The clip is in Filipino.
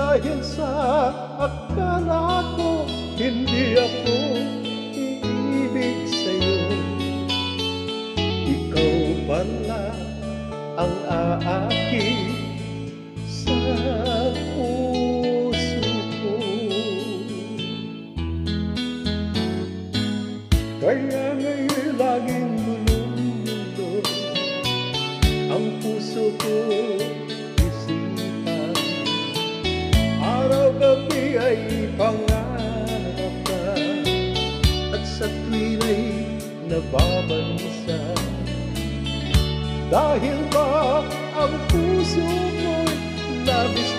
Dahil sa akala ko hindi ako iibig sa'yo, ikaw pala ang aakit sa puso ko. Kaya ngayon laging lulong-lulo ang puso ko. Araw-gabi ay pangarap ka, at sa tuwila'y nababansa. Dahil ba ang puso mo'y labis